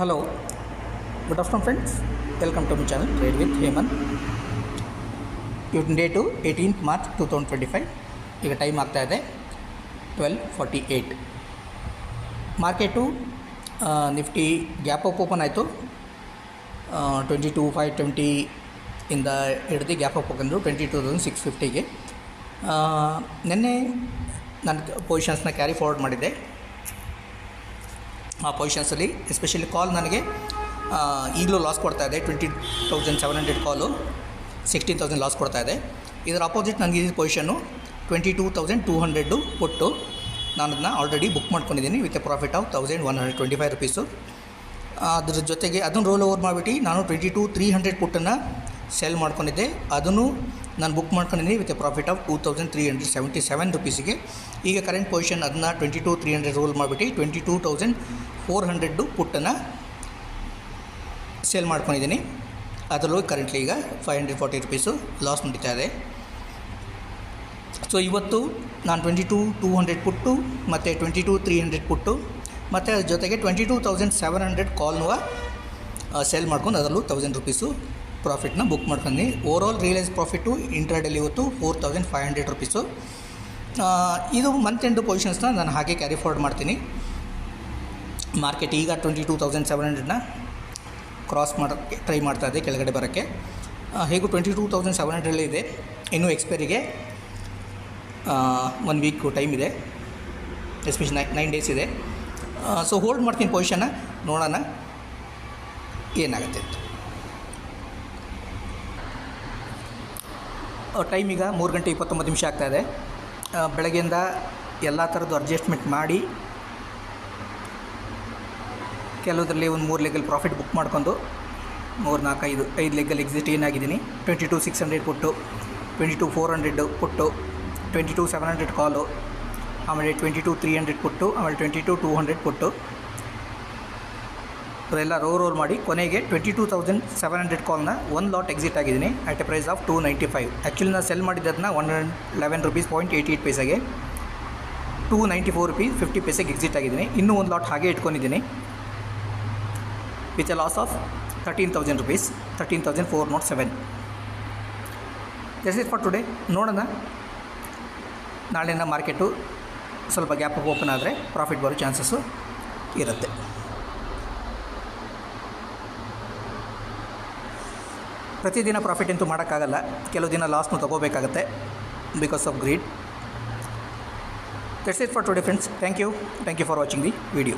Hello, good afternoon friends. Welcome to my channel Trade with Heyman. ಇವತ್ತಿನ date 18th March 2025. ಈಗ time ಆಗ್ತಾ ಇದೆ 12:48. Market Nifty gap up open ಆಯಿತು 22,520 ಇಂದ ಹಿಡಿದು ಗ್ಯಾಪ್ ಅಪ್ ಬಂದರು 22,650ಗೆ. ನಿನ್ನೆ ನನ್ನ ಪೊಸಿಷನ್ಸ್ನ ಕ್ಯಾರಿ ಫಾರ್ವರ್ಡ್ ಮಾಡಿದ್ದೆ. ಆ ಪೊಸಿಷನ್ಸಲ್ಲಿ ಎಸ್ಪೆಷಲಿ ಕಾಲ್ ನನಗೆ ಈಗಲೂ ಲಾಸ್ ಕೊಡ್ತಾಯಿದೆ. 20,700 ಕಾಲು 16,000 ಲಾಸ್ ಕೊಡ್ತಾಯಿದೆ. ಇದರ ಅಪೋಸಿಟ್ ನನಗೆ ಈ ಪೊಸಿಷನ್ನು 22,200 ಕೊಟ್ಟು ನಾನು ಅದನ್ನ ಆಲ್ರೆಡಿ ಬುಕ್ ಮಾಡ್ಕೊಂಡಿದ್ದೀನಿ with A profit of 1,125 rupees. ಅದ್ರ ಜೊತೆಗೆ ಅದನ್ನು ರೋಲ್ ಓವರ್ ಮಾಡಿಬಿಟ್ಟು ನಾನು 22,300 ಪುಟ್ಟನ್ನು ಸೆಲ್ ಮಾಡ್ಕೊಂಡಿದ್ದೆ. ಅದನ್ನು ನಾನು ಬುಕ್ ಮಾಡ್ಕೊಂಡಿದ್ದೀನಿ ವಿತ್ ಎ ಪ್ರಾಫಿಟ್ ಆಫ್ 2,377 ರುಪೀಸಿಗೆ. ಈಗ ಕರೆಂಟ್ ಪೊಸಿಷನ್ ಅದನ್ನು 22,300 ರೋಲ್ ಮಾಡಿಬಿಟ್ಟು 22,400 ಪುಟ್ಟನ್ನು ಸೇಲ್ ಮಾಡ್ಕೊಂಡಿದ್ದೀನಿ. ಅದರಲ್ಲೂ ಕರೆಂಟ್ಲಿ ಈಗ 540 ರುಪೀಸು ಲಾಸ್ ನಡೀತಾ ಇದೆ. ಸೊ ಇವತ್ತು ನಾನು 22,200 ಪುಟ್ಟು ಮತ್ತು 22,300 ಪುಟ್ಟು ಮತ್ತು ಅದ್ರ ಜೊತೆಗೆ 22,700 ಕಾಲ್ನೂ ಸೇಲ್ ಮಾಡ್ಕೊಂಡು ಅದರಲ್ಲೂ 1,000 ರುಪೀಸು ಪ್ರಾಫಿಟ್ನ ಬುಕ್ ಮಾಡ್ಕೊಂಡು ಓವರಾಲ್ ರಿಯಲೈಸ್ ಪ್ರಾಫಿಟ್ಟು ಇಂಟ್ರಾಡೇಲಿ ಇವತ್ತು 4,500 ರುಪೀಸು. ಇದು ಮಂತ್ ಎಂಡ್ ಪೊಸಿಷನ್ಸ್ನ ನಾನು ಹಾಗೆ ಕ್ಯಾರಿ ಫಾರ್ವರ್ಡ್ ಮಾಡ್ತೀನಿ. ಮಾರ್ಕೆಟ್ ಈಗ 22,700ನ ಕ್ರಾಸ್ ಮಾಡೋಕ್ಕೆ ಟ್ರೈ ಮಾಡ್ತಾಯಿದ್ದೆ ಕೆಳಗಡೆ ಬರೋಕ್ಕೆ. ಹೇಗೂ 22,700 ಇದೆ. ಇನ್ನೂ ಎಕ್ಸ್ಪೈರಿಗೆ 1 ವೀಕ್ ಟೈಮ್ ಇದೆ, ಎಸ್ಪೆಷಲಿ 9 ಡೇಸ್ ಇದೆ. ಸೊ ಹೋಲ್ಡ್ ಮಾಡ್ತೀನಿ ಪೊಸಿಷನ್ನ, ನೋಡೋಣ ಏನಾಗುತ್ತೆ ಅಂತ. ಟೈಮ್ ಈಗ 3:29 ಆಗ್ತಾಯಿದೆ. ಬೆಳಗ್ಗೆಯಿಂದ ಎಲ್ಲ ಥರದ್ದು ಅಡ್ಜಸ್ಟ್ಮೆಂಟ್ ಮಾಡಿ ಕೆಲವುದರಲ್ಲಿ ಒಂದು 3 ಲೆಗಲ್ಲಿ ಪ್ರಾಫಿಟ್ ಬುಕ್ ಮಾಡ್ಕೊಂಡು 3, 4, 5 ಲೆಗಲ್ಲಿ ಎಕ್ಸಿಟ್ ಏನಾಗಿದ್ದೀನಿ. 22,600 ಪುಟ್ಟು, 22,400 ಪುಟ್ಟು, 22,700 ಕಾಲು, ಆಮೇಲೆ 22,300 ಪುಟ್ಟು, ಆಮೇಲೆ 22,200 ಪುಟ್ಟು ಅದೆಲ್ಲ ರೋಲ್ ಮಾಡಿ ಕೊನೆಗೆ 22,700 ಕಾಲ್ನ 1 ಲಾಟ್ ಎಕ್ಸಿಟ್ ಆಗಿದ್ದೀನಿ at a price of 295. Actually ನಾನು ಸೆಲ್ ಮಾಡಿದ್ದದನ್ನ 111 ರುಪೀಸ್ 0.88 ಪೈಸೆಗೆ 294 ರುಪೀಸ್ 50 ಪೈಸೆಗೆ ಎಕ್ಸಿಟ್ ಆಗಿದ್ದೀನಿ. ಇನ್ನೂ 1 ಲಾಟ್ ಹಾಗೆ ಇಟ್ಕೊಂಡಿದ್ದೀನಿ with a loss of 13,000 rupees, 13,407. This is for today. ನೋಡೋಣ ನಾಳೆಯಿಂದ ಮಾರ್ಕೆಟು ಸ್ವಲ್ಪ ಗ್ಯಾಪ್ ಓಪನ್ ಆದರೆ ಪ್ರಾಫಿಟ್ ಬರೋ ಚಾನ್ಸಸ್ಸು ಇರುತ್ತೆ. ಪ್ರತಿದಿನ ಪ್ರಾಫಿಟ್ ಅಂತೂ ಮಾಡೋಕ್ಕಾಗಲ್ಲ, ಕೆಲವು ದಿನ ಲಾಸ್ನು ತೊಗೋಬೇಕಾಗತ್ತೆ because of greed. That's it for today friends. Thank you for watching the video.